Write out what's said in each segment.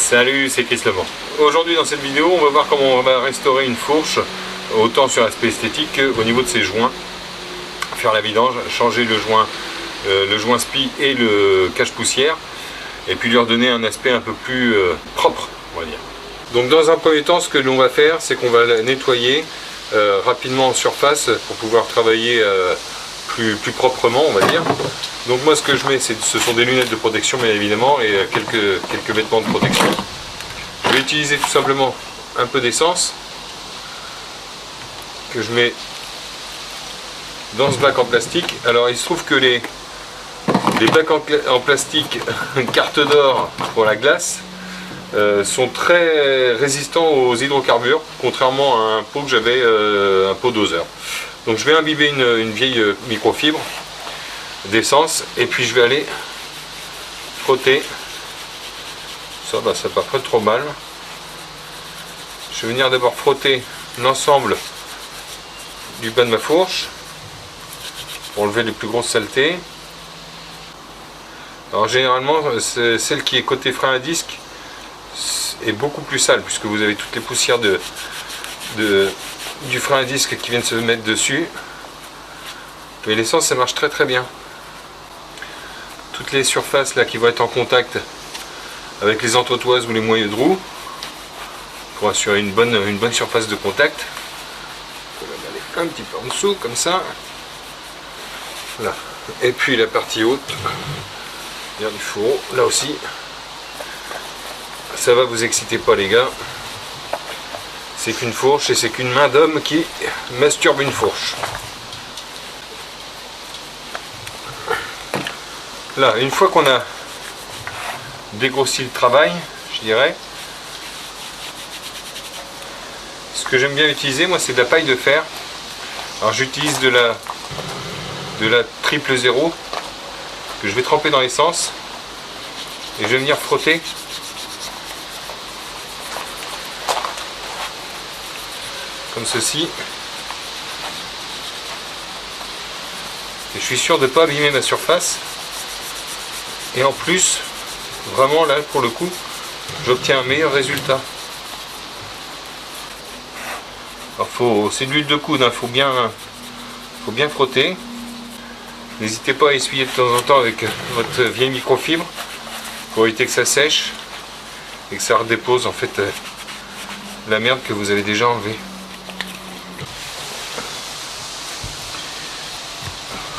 Salut, c'est Chris Levent. Aujourd'hui dans cette vidéo, on va voir comment on va restaurer une fourche, autant sur l'aspect esthétique qu'au niveau de ses joints. Faire la vidange, changer le joint spi et le cache-poussière, et puis lui redonner un aspect un peu plus propre, on va dire. Donc dans un premier temps, ce que l'on va faire, c'est qu'on va la nettoyer rapidement en surface pour pouvoir travailler plus proprement, on va dire. Donc moi ce que je mets, ce sont des lunettes de protection bien évidemment et quelques vêtements de protection. Je vais utiliser tout simplement un peu d'essence que je mets dans ce bac en plastique. Alors il se trouve que les bacs en plastique carte d'or pour la glace sont très résistants aux hydrocarbures, contrairement à un pot que j'avais, un pot doseur. Donc je vais imbiber une vieille microfibre d'essence et puis je vais aller frotter. Ça part pas trop mal. Je vais venir d'abord frotter l'ensemble du bas de ma fourche pour enlever les plus grosses saletés. Alors généralement celle qui est côté frein à disque est beaucoup plus sale puisque vous avez toutes les poussières du frein à disque qui viennent se mettre dessus. Mais l'essence ça marche très bien. Toutes les surfaces là qui vont être en contact avec les entretoises ou les moyeux de roue pour assurer une bonne surface de contact. On va aller un petit peu en dessous comme ça. Là. Et puis la partie haute du fourreau, là aussi. Ça va, vous excitez pas les gars. C'est qu'une fourche et c'est qu'une main d'homme qui masturbe une fourche. Là, une fois qu'on a dégrossi le travail, je dirais, ce que j'aime bien utiliser, moi, c'est de la paille de fer. Alors j'utilise de la 000 que je vais tremper dans l'essence et je vais venir frotter comme ceci. Et je suis sûr de ne pas abîmer ma surface. Et en plus, vraiment là pour le coup, j'obtiens un meilleur résultat. Alors c'est de l'huile de coude, faut bien frotter. N'hésitez pas à essuyer de temps en temps avec votre vieille microfibre pour éviter que ça sèche et que ça redépose en fait la merde que vous avez déjà enlevée.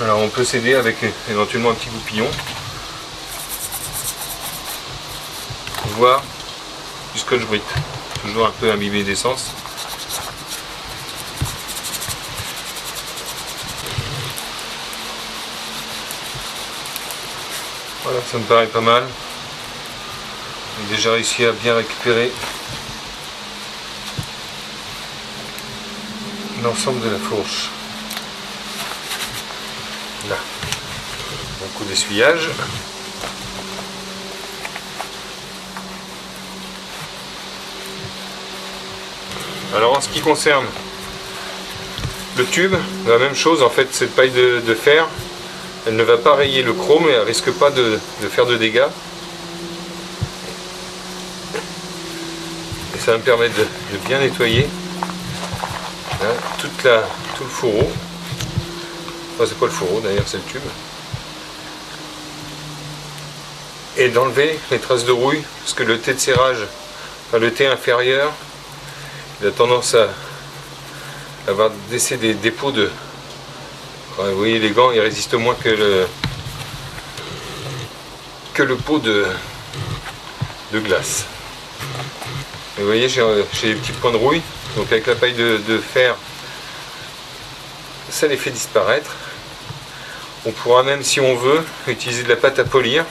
Alors on peut s'aider avec éventuellement un petit goupillon. Voir du scotch brite, toujours un peu imbibé d'essence. Voilà, ça me paraît pas mal. J'ai déjà réussi à bien récupérer l'ensemble de la fourche. Là, un coup d'essuyage. Alors en ce qui concerne le tube, la même chose, en fait cette paille de fer, elle ne va pas rayer le chrome et elle risque pas de faire de dégâts. Et ça va me permettre de bien nettoyer là, tout le fourreau. Enfin, c'est pas le fourreau d'ailleurs, c'est le tube. Et d'enlever les traces de rouille, parce que le T de serrage, enfin le T inférieur, il a tendance à avoir des dépôts de... Vous voyez, les gants ils résistent moins que le pot de glace. Et vous voyez, j'ai des petits points de rouille, donc avec la paille de fer, ça les fait disparaître. On pourra même, si on veut, utiliser de la pâte à polir.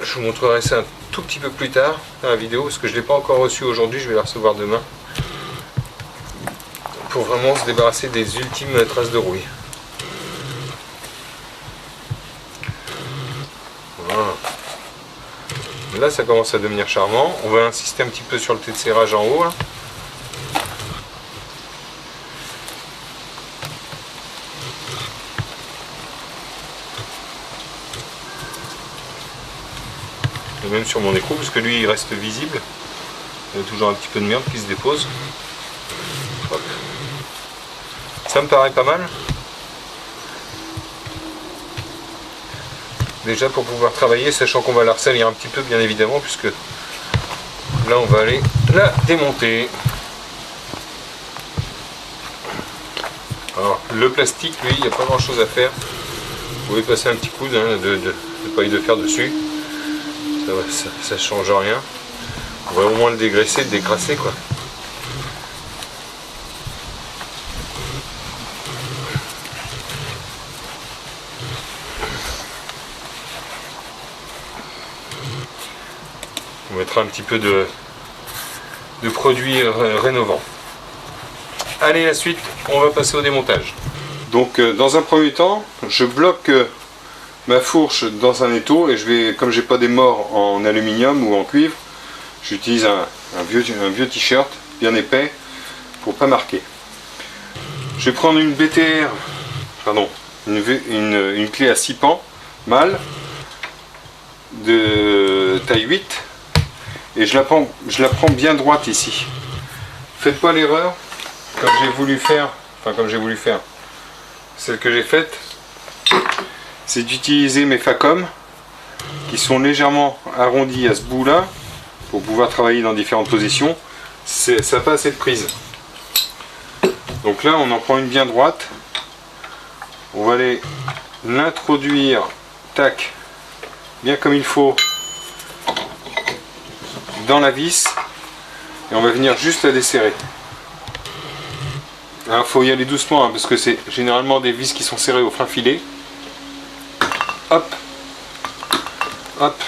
Je vous montrerai ça un tout petit peu plus tard dans la vidéo, parce que je ne l'ai pas encore reçu aujourd'hui, je vais la recevoir demain. Pour vraiment se débarrasser des ultimes traces de rouille. Voilà. Là ça commence à devenir charmant. On va insister un petit peu sur le T de serrage en haut. Là. et même sur mon écrou, parce que lui il reste visible. Il y a toujours un petit peu de merde qui se dépose. Hop. Ça me paraît pas mal. Déjà pour pouvoir travailler, sachant qu'on va la ressalir un petit peu bien évidemment, puisque là on va aller la démonter. Alors le plastique, lui, il n'y a pas grand chose à faire. Vous pouvez passer un petit coup de paille de fer dessus. Ça change rien. On va au moins le dégraisser, le décrasser quoi. On mettra un petit peu de produit rénovant. Allez, la suite, on va passer au démontage. Donc dans un premier temps, je bloque ma fourche dans un étau et je vais, comme j'ai pas des morts en aluminium ou en cuivre, j'utilise un vieux t-shirt bien épais pour pas marquer. Je vais prendre une BTR, pardon, une clé à 6 pans mâle de taille 8 et je la prends bien droite ici. Faites pas l'erreur comme j'ai voulu faire, celle que j'ai faite, c'est d'utiliser mes Facom qui sont légèrement arrondis à ce bout là pour pouvoir travailler dans différentes positions. Ça n'a pas assez de prise. Donc là on en prend une bien droite, on va aller l'introduire, tac, bien comme il faut dans la vis et on va venir juste la desserrer. Il faut y aller doucement parce que c'est généralement des vis qui sont serrées au fin filet. Hop, hop,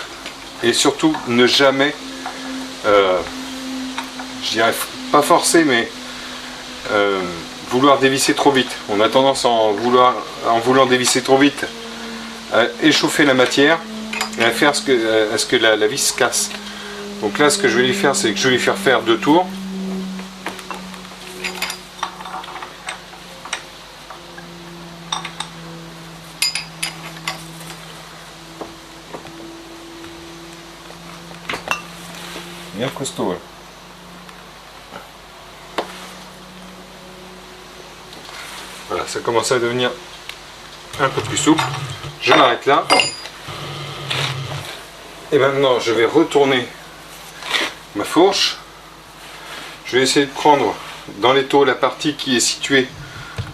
et surtout ne jamais, je dirais pas forcer, mais vouloir dévisser trop vite. On a tendance en voulant dévisser trop vite à échauffer la matière et à faire à ce que la vis se casse. Donc là, ce que je vais lui faire, c'est que je vais lui faire 2 tours. Bien costaud. Ouais. Voilà, ça commence à devenir un peu plus souple. Je m'arrête là. Et maintenant, je vais retourner ma fourche. Je vais essayer de prendre dans l'étau la partie qui est située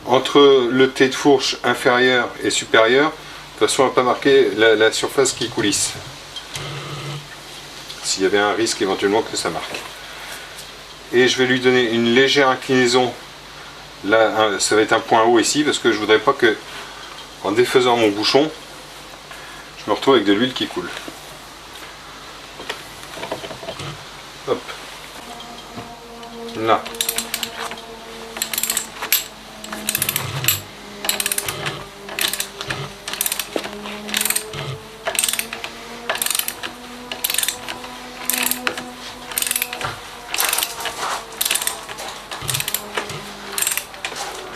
entre le T de fourche inférieur et supérieur, de façon à ne pas marquer la surface qui coulisse. S'il y avait un risque éventuellement que ça marque. Et je vais lui donner une légère inclinaison. Là, ça va être un point haut ici, parce que je voudrais pas que, en défaisant mon bouchon, je me retrouve avec de l'huile qui coule. Hop. Là.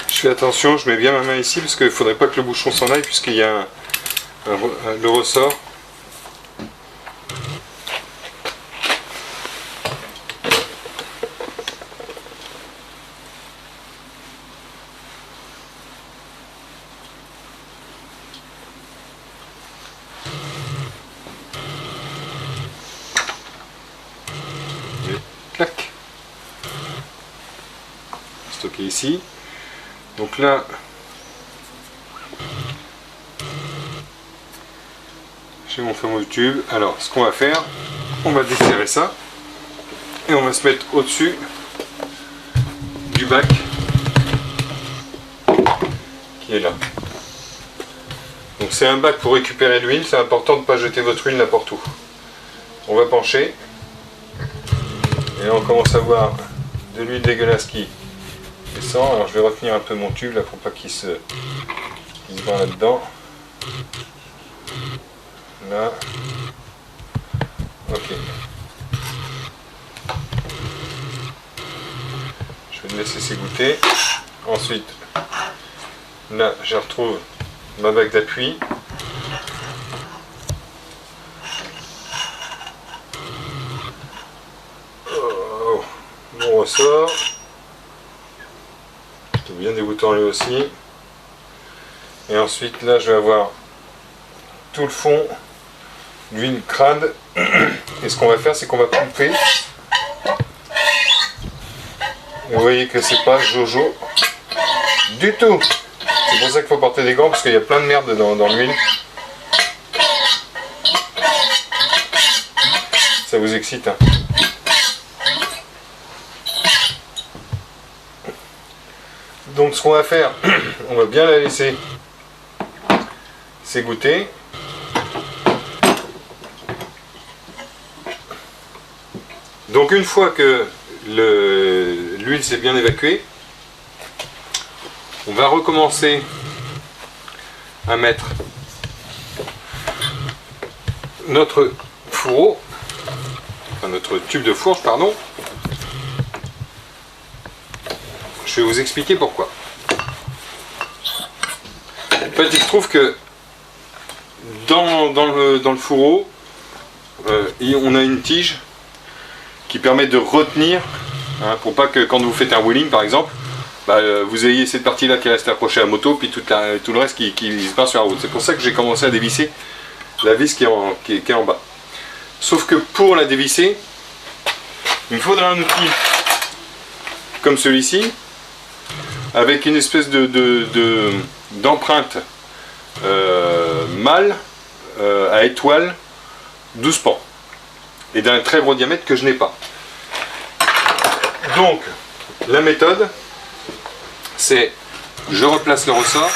Je fais attention, je mets bien ma main ici parce qu'il ne faudrait pas que le bouchon s'en aille puisqu'il y a le ressort. Et clac. Stocké ici. Donc là, j'ai mon fameux tube. Alors, ce qu'on va faire, on va desserrer ça et on va se mettre au-dessus du bac qui est là. Donc c'est un bac pour récupérer l'huile. C'est important de ne pas jeter votre huile n'importe où. On va pencher et là on commence à voir de l'huile dégueulasse qui descend. Alors je vais retenir un peu mon tube là pour pas qu'il se vend là-dedans. Là. Ok. Je vais le laisser s'égoutter. Ensuite, là je retrouve ma bague d'appui. ressort, qui est bien dégoûtant lui aussi. Et ensuite là je vais avoir tout le fond d'huile crade. Et ce qu'on va faire, c'est qu'on va couper. Vous voyez que c'est pas Jojo du tout. C'est pour ça qu'il faut porter des gants, parce qu'il y a plein de merde dans l'huile. Ça vous excite, hein. Donc ce qu'on va faire, on va bien la laisser s'égoutter. Donc une fois que l'huile s'est bien évacuée, on va recommencer à mettre notre fourreau, enfin notre tube de fourche, pardon. Je vais vous expliquer pourquoi. En fait, il se trouve que dans le fourreau, on a une tige qui permet de retenir, hein, pour pas que quand vous faites un wheeling par exemple, vous ayez cette partie là qui reste accrochée à la moto, puis tout le reste qui se part sur la route. C'est pour ça que j'ai commencé à dévisser la vis qui est en bas. Sauf que pour la dévisser, il me faudra un outil comme celui-ci, avec une espèce d'empreinte mâle à étoile 12 pans et d'un très gros diamètre que je n'ai pas. Donc la méthode, c'est je replace le ressort,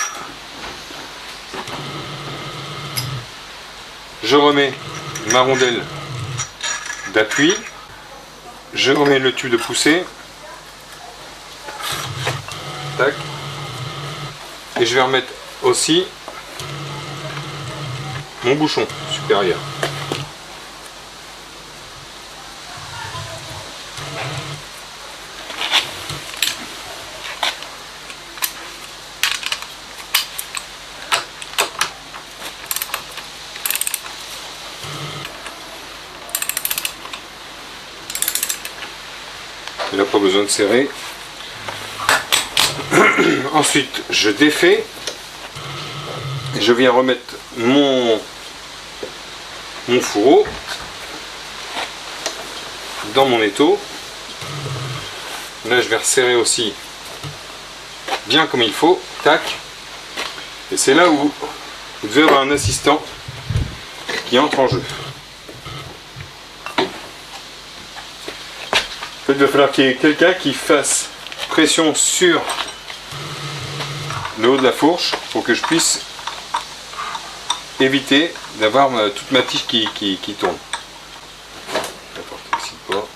je remets ma rondelle d'appui, je remets le tube de poussée, tac, et je vais remettre aussi mon bouchon supérieur. Il n'a pas besoin de serrer. Ensuite, je défais. Je viens remettre mon fourreau dans mon étau. Là, je vais resserrer aussi bien comme il faut. Tac. Et c'est là où vous devez avoir un assistant qui entre en jeu. En fait, il va falloir qu'il y ait quelqu'un qui fasse pression sur le haut de la fourche pour que je puisse éviter d'avoir toute ma tige qui tourne. Je vais apporter ici le poids.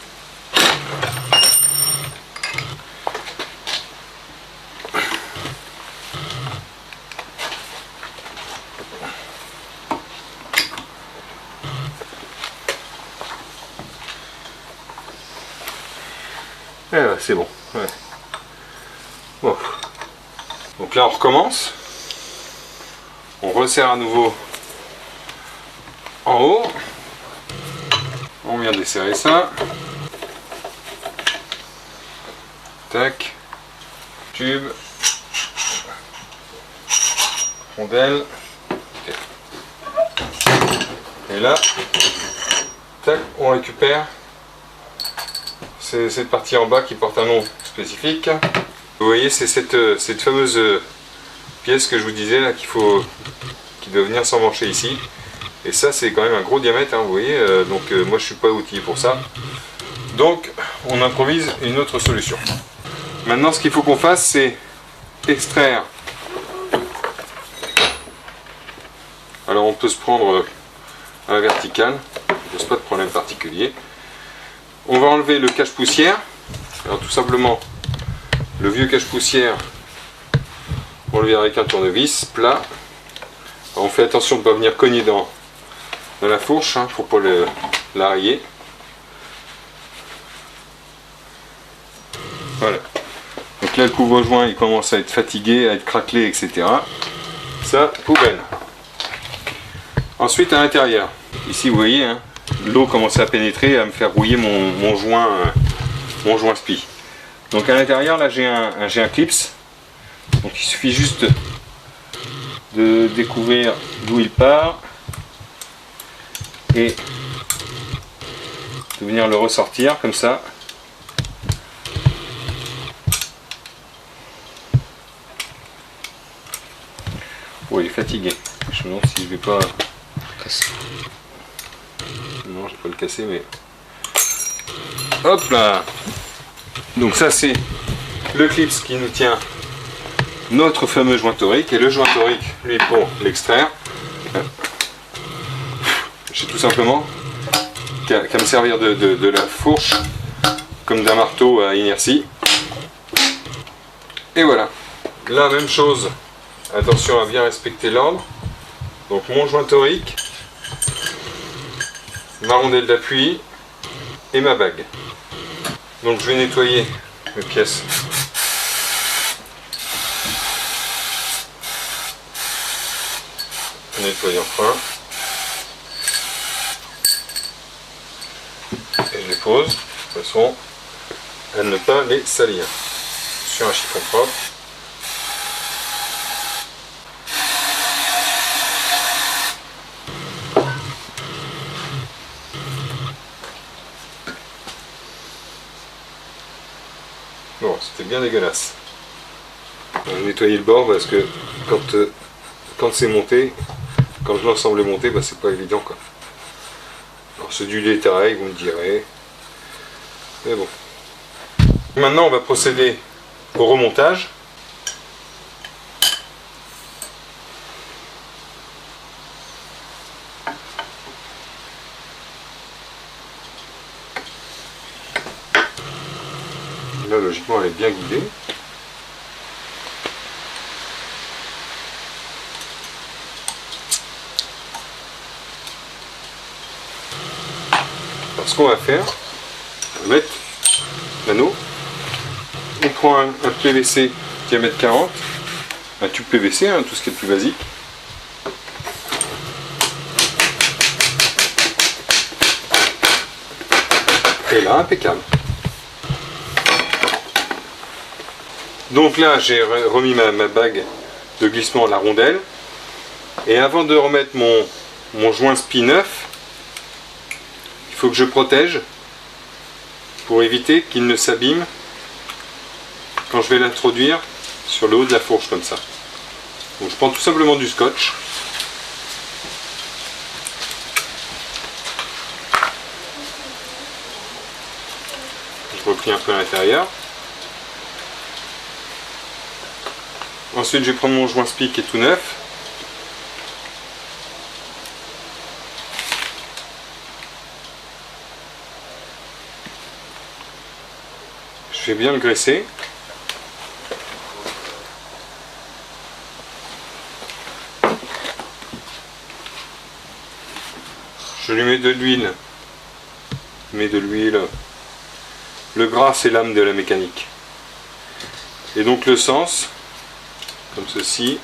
Et ouais, c'est bon. Ouais. Bon. Donc là on recommence. On resserre à nouveau en haut. On vient desserrer ça. Tac. Tube. Rondelle. Et là, tac, on récupère cette partie en bas qui porte un nom spécifique. Vous voyez, c'est cette fameuse pièce que je vous disais là qui doit venir s'emmancher ici. Et ça, c'est quand même un gros diamètre, hein, vous voyez. Donc moi, je suis pas outillé pour ça. Donc, on improvise une autre solution. Maintenant, ce qu'il faut qu'on fasse, c'est extraire. Alors, on peut se prendre à la verticale. Il ne pose pas de problème particulier. On va enlever le cache-poussière. Alors tout simplement, le vieux cache-poussière, on le vient avec un tournevis plat. Alors, on fait attention de ne pas venir cogner dans la fourche, hein, pour ne pas la rayer. Voilà. Donc là, le couvre-joint, il commence à être fatigué, à être craquelé, etc. Ça, poubelle. Ensuite, à l'intérieur. Ici, vous voyez, hein, l'eau commence à pénétrer, à me faire rouiller mon joint spi. Donc à l'intérieur là j'ai un clips, donc il suffit juste de découvrir d'où il part et de venir le ressortir comme ça. Oh, il est fatigué. Je me demande si je vais pas casser. Non, je vais pas le casser, mais hop là. Donc ça c'est le clips qui nous tient notre fameux joint torique, et le joint torique, lui, pour l'extraire, j'ai tout simplement qu'à me servir de la fourche comme d'un marteau à inertie. Et voilà. La même chose, attention à bien respecter l'ordre. Donc mon joint torique, ma rondelle d'appui et ma bague. Donc je vais nettoyer mes pièces. Nettoyant fin. Et je les pose de façon à ne pas les salir sur un chiffon propre. Bon, c'était bien dégueulasse. On va nettoyer le bord parce que quand c'est monté, quand l'ensemble est monté, bah, c'est pas évident quoi. Alors c'est du détail, vous me direz. Mais bon. Maintenant on va procéder au remontage. Là logiquement elle est bien guidée. Alors ce qu'on va faire, on va mettre l'anneau, on prend un PVC diamètre 40, un tube PVC, hein, tout ce qui est le plus basique. Et là, impeccable. Donc là, j'ai remis ma bague de glissement à la rondelle. Et avant de remettre mon joint spi neuf, il faut que je protège pour éviter qu'il ne s'abîme quand je vais l'introduire sur le haut de la fourche comme ça. Donc je prends tout simplement du scotch. Je replie un peu à l'intérieur. Ensuite je vais prendre mon joint spi qui est tout neuf. Je vais bien le graisser. Je lui mets de l'huile. Le gras, c'est l'âme de la mécanique. Et donc le sens, comme ceci.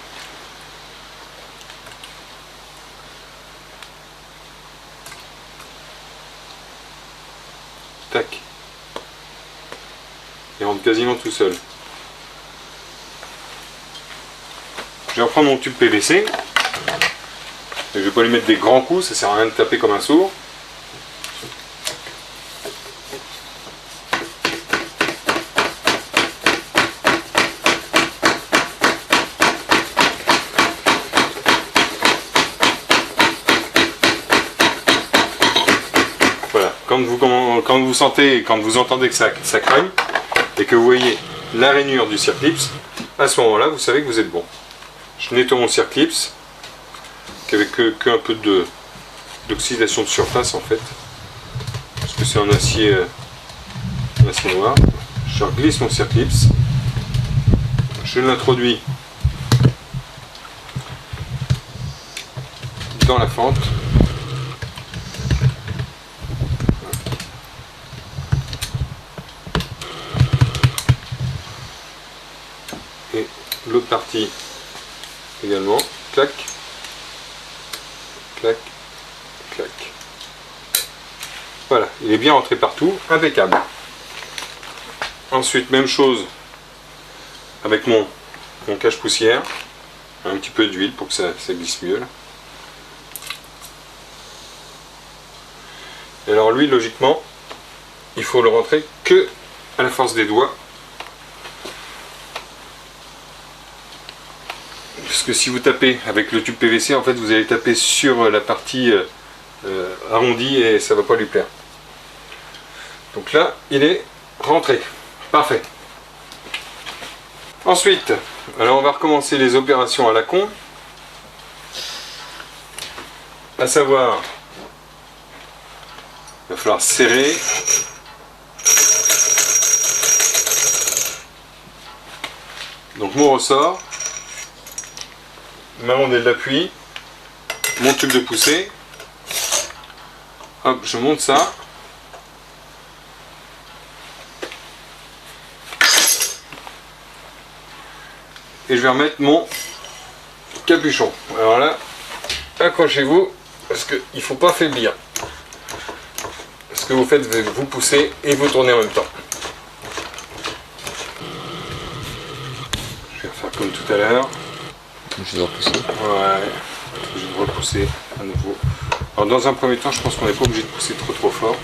Tac. Il rentre quasiment tout seul. Je vais reprendre mon tube PVC. Je ne vais pas lui mettre des grands coups, ça sert à rien de taper comme un sourd. Voilà, quand vous sentez, quand vous entendez que ça cragne, et que vous voyez la rainure du circlips, à ce moment-là, vous savez que vous êtes bon. Je nettoie mon circlips, qu'avec un peu d'oxydation de surface en fait, parce que c'est en acier noir. Je glisse mon circlips, je l'introduis dans la fente. Et l'autre partie également, clac, clac, clac. Voilà, il est bien rentré partout, impeccable. Ensuite, même chose avec mon cache-poussière. Un petit peu d'huile pour que ça glisse mieux. Là. Et alors lui, logiquement, il faut le rentrer que à la force des doigts. Parce que si vous tapez avec le tube PVC, en fait, vous allez taper sur la partie arrondie et ça ne va pas lui plaire. Donc là, il est rentré. Parfait. Ensuite, alors on va recommencer les opérations à la con. À savoir, il va falloir serrer. Donc mon ressort, ma rondelle d'appui, mon tube de poussée. Hop, je monte ça. Et je vais remettre mon capuchon. Alors là, accrochez-vous, parce qu'il ne faut pas faiblir. Ce que vous faites, vous poussez et vous tournez en même temps. Je vais refaire comme tout à l'heure. Je vais repousser. Ouais, je vais repousser à nouveau. Alors dans un premier temps, je pense qu'on n'est pas obligé de pousser trop fort.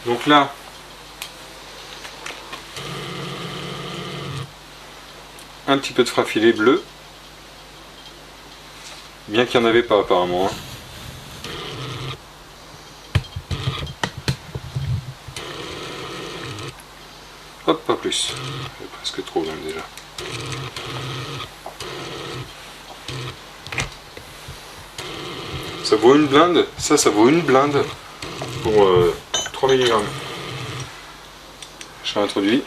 Donc là, un petit peu de frappilé bleu, bien qu'il n'y en avait pas apparemment. Hop, pas plus. C'est presque trop même déjà. Ça vaut une blinde. Ça vaut une blinde pour 3 mg. Je réintroduis.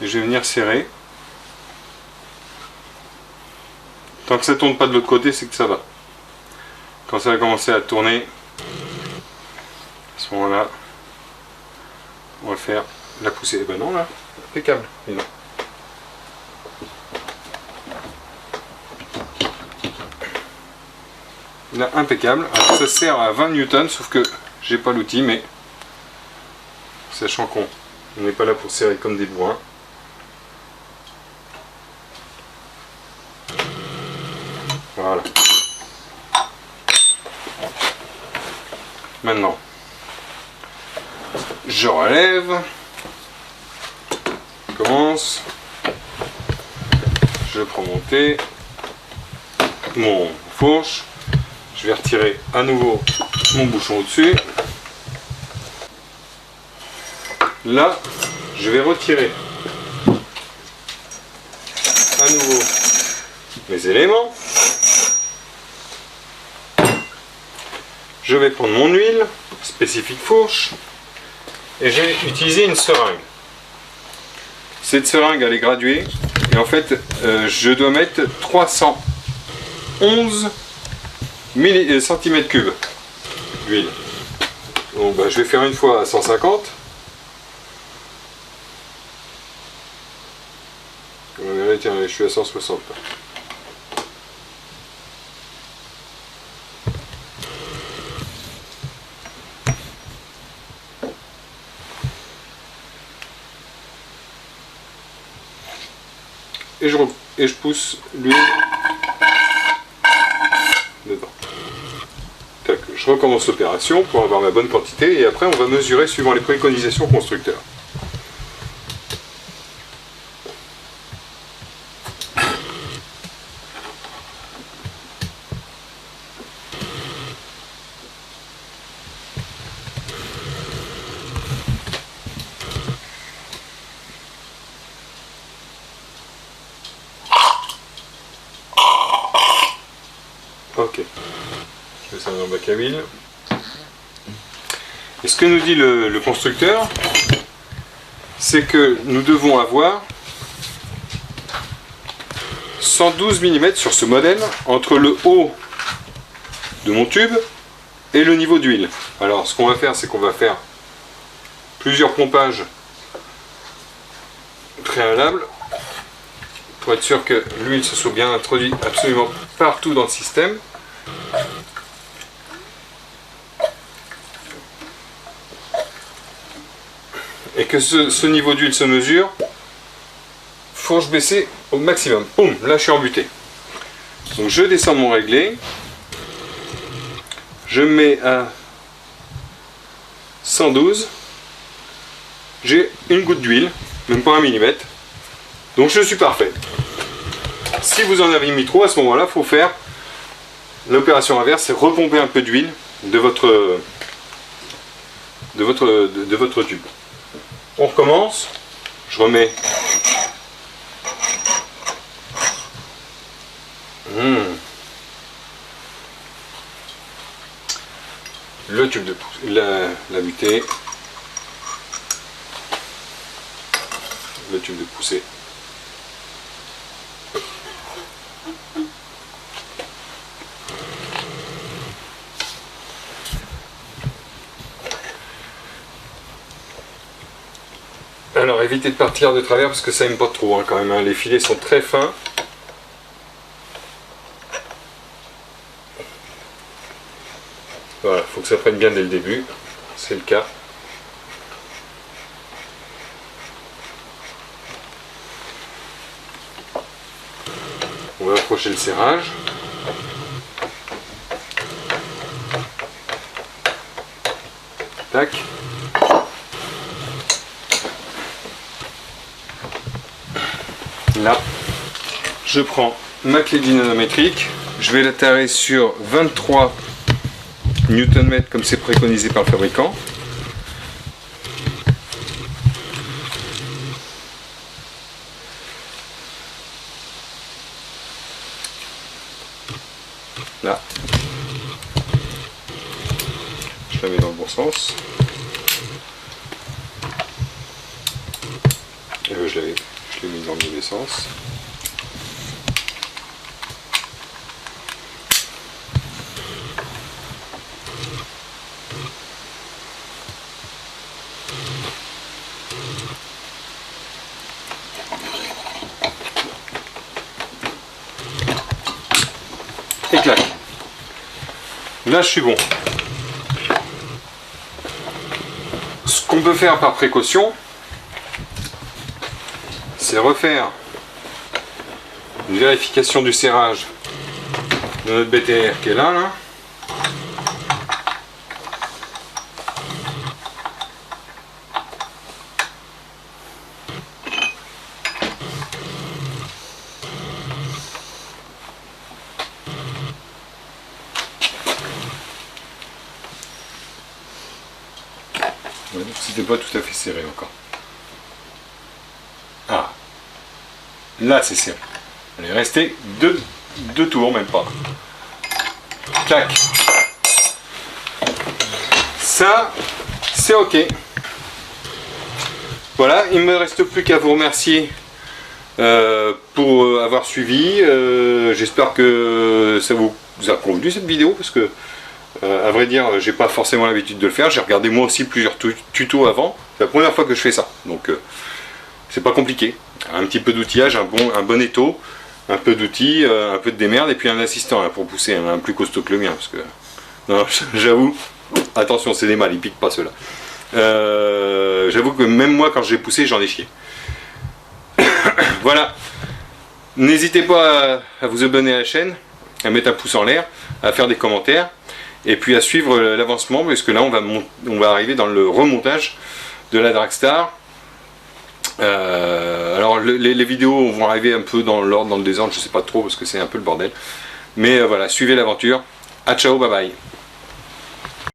Et je vais venir serrer. Tant que ça ne tourne pas de l'autre côté, c'est que ça va. Quand ça va commencer à tourner, à ce moment-là, on va faire la poussée. Et ben non, là, impeccable. Et non. Là, impeccable. Alors, ça sert à 20 newtons, sauf que j'ai pas l'outil, mais sachant qu'on n'est pas là pour serrer comme des bourrins. Voilà. Maintenant, je relève. Je commence. Je prends mon fourche. Je vais retirer à nouveau mon bouchon au-dessus. Là, je vais retirer à nouveau mes éléments. Je vais prendre mon huile, spécifique fourche, et je vais utiliser une seringue. Cette seringue, elle est graduée, et en fait, je dois mettre 311 cm3 d'huile. Donc, je vais faire une fois à 150. Tiens, je suis à 160. Et je pousse l'huile dedans. Tac, je recommence l'opération pour avoir ma bonne quantité et après on va mesurer suivant les préconisations constructeurs. Ok, je mets ça dans le bac à huile. Et ce que nous dit le constructeur, c'est que nous devons avoir 112 mm sur ce modèle entre le haut de mon tube et le niveau d'huile. Alors ce qu'on va faire, c'est qu'on va faire plusieurs pompages préalables pour être sûr que l'huile se soit bien introduite absolument partout dans le système. Et que ce niveau d'huile se mesure, fourche baissée au maximum. Boum, là je suis embuté. Donc je descends mon réglé, je mets à 112, j'ai une goutte d'huile, même pas un millimètre, donc je suis parfait. Si vous en avez mis trop, à ce moment-là, il faut faire l'opération inverse, c'est repomper un peu d'huile de votre tube. On recommence, je remets le tube de la butée, le tube de poussée. Alors évitez de partir de travers parce que ça aime pas trop hein, quand même, hein. Les filets sont très fins. Voilà, il faut que ça prenne bien dès le début, c'est le cas. On va approcher le serrage. Tac. Là, je prends ma clé dynamométrique, je vais la tarer sur 23 Nm comme c'est préconisé par le fabricant. Là, je la mets dans le bon sens. Je l'ai mis dans le mauvais sens. Et clac. Là je suis bon. Ce qu'on peut faire par précaution, c'est refaire une vérification du serrage de notre BTR qui est là. C'était pas tout à fait serré encore. Ah, là c'est serré. On est resté deux tours, même pas. Clac. Ça, c'est ok. Voilà, il ne me reste plus qu'à vous remercier pour avoir suivi. J'espère que ça vous a convenu cette vidéo, parce que à vrai dire, j'ai pas forcément l'habitude de le faire. J'ai regardé moi aussi plusieurs tutos avant. C'est la première fois que je fais ça, donc c'est pas compliqué. Un petit peu d'outillage, un bon étau, un peu d'outils, un peu de démerde et puis un assistant là, pour pousser, un plus costaud que le mien, parce que non, j'avoue, attention, c'est des mâles, ils piquent pas ceux-là. J'avoue que même moi, quand j'ai poussé, j'en ai chié. Voilà. N'hésitez pas à vous abonner à la chaîne, à mettre un pouce en l'air, à faire des commentaires. Et puis à suivre l'avancement, parce que là on va arriver dans le remontage de la Dragstar. Alors les vidéos vont arriver un peu dans l'ordre, dans le désordre, je sais pas trop parce que c'est un peu le bordel. Mais voilà, suivez l'aventure. A ciao, bye bye.